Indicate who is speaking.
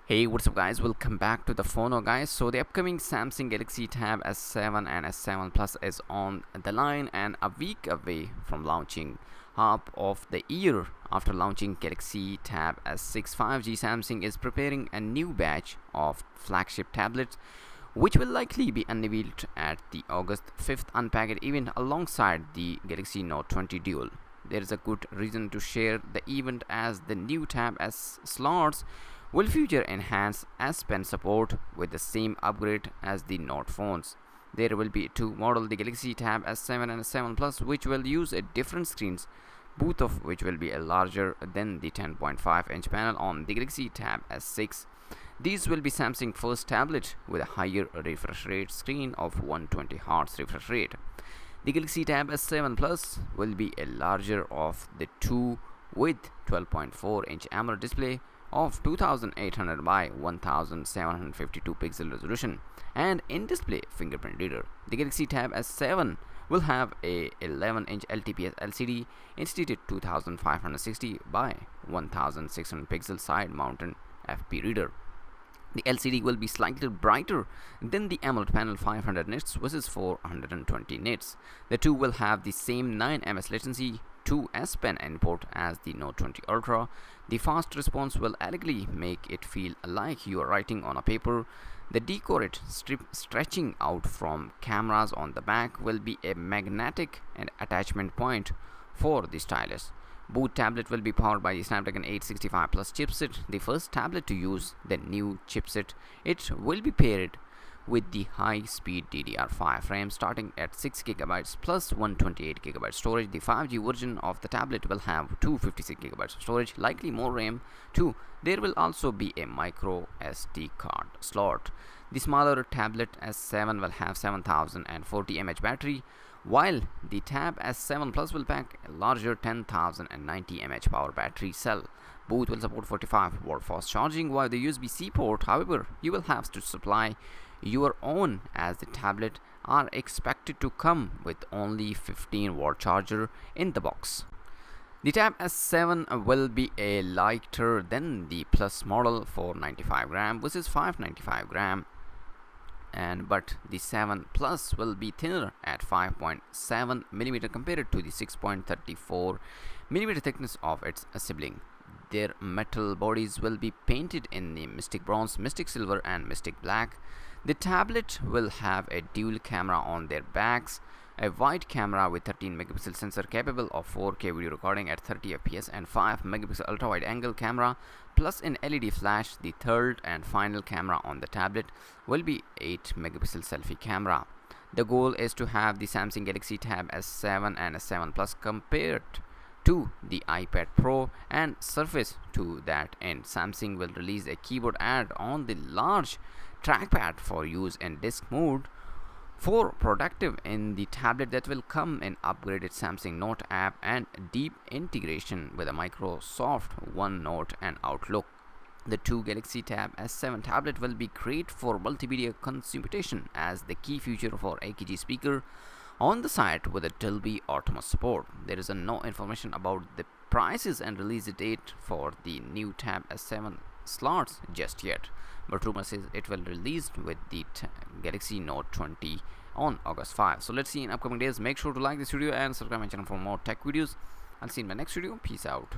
Speaker 1: Hey, what's up guys, welcome back to the TheFonoGuy. So the upcoming Samsung Galaxy Tab S7 and S7 Plus is on the line and a week away from launching. Half of the year after launching Galaxy Tab S6 5G, Samsung is preparing a new batch of flagship tablets which will likely be unveiled at the August 5th Unpacked event alongside the Galaxy Note 20 Dual. There is a good reason to share the event as the new Tab S slots will feature enhanced S Pen support with the same upgrade as the Note phones. There will be two models, the Galaxy Tab S7 and S7 Plus, which will use a different screens, both of which will be a larger than the 10.5-inch panel on the Galaxy Tab S6. These will be Samsung's first tablet with a higher refresh rate screen of 120Hz refresh rate. The Galaxy Tab S7 Plus will be a larger of the two with 12.4-inch AMOLED display of 2800 by 1752 pixel resolution and in-display fingerprint reader. The Galaxy Tab S7 will have a 11-inch LTPS LCD instead of 2560 by 1600 pixel side-mounted FP reader. The LCD will be slightly brighter than the AMOLED panel, 500 nits versus 420 nits. The two will have the same 9 ms latency, 2 S Pen input as the Note 20 Ultra. The fast response will elegantly make it feel like you are writing on a paper. The decorated strip stretching out from cameras on the back will be a magnetic and attachment point for the stylus. Both tablets will be powered by the Snapdragon 865 Plus chipset, the first tablet to use the new chipset. It will be paired with the high-speed DDR5 RAM starting at 6GB plus 128GB storage. The 5G version of the tablet will have 256GB of storage, likely more RAM too. There will also be a micro SD card slot. The smaller tablet S7 will have 7040 mAh battery, while the Tab S7 Plus will pack a larger 10090 mAh power battery cell. Both will support 45-watt fast charging via the USB-C port. However, you will have to supply your own as the tablet are expected to come with only 15-watt charger in the box. The Tab S7 will be a lighter than the Plus model, 495 gram versus 595 gram. But the 7 Plus will be thinner at 5.7mm compared to the 6.34mm thickness of its sibling. Their metal bodies will be painted in the Mystic Bronze, Mystic Silver and Mystic Black. The tablet will have a dual camera on their backs, a wide camera with 13-megapixel sensor capable of 4K video recording at 30 fps and 5-megapixel ultra-wide angle camera plus an LED flash. The third and final camera on the tablet will be 8-megapixel selfie camera. The goal is to have the Samsung Galaxy Tab S7 and S7 Plus compared to the iPad Pro and Surface. To that end, Samsung will release a keyboard add on the large trackpad for use in disk mode for productive in the tablet that will come in upgraded Samsung Note app and deep integration with a Microsoft OneNote and Outlook. The two Galaxy Tab S7 tablet will be great for multimedia consumption as the key feature for AKG speaker on the site with a Dolby Atmos support. There is no information about the prices and release date for the new Tab S7 slots just yet, but rumor says it will release with the Galaxy Note 20 on August 5. So let's see in upcoming days. Make sure to like this video and subscribe my channel for more tech videos. I'll see you in my next video. Peace out.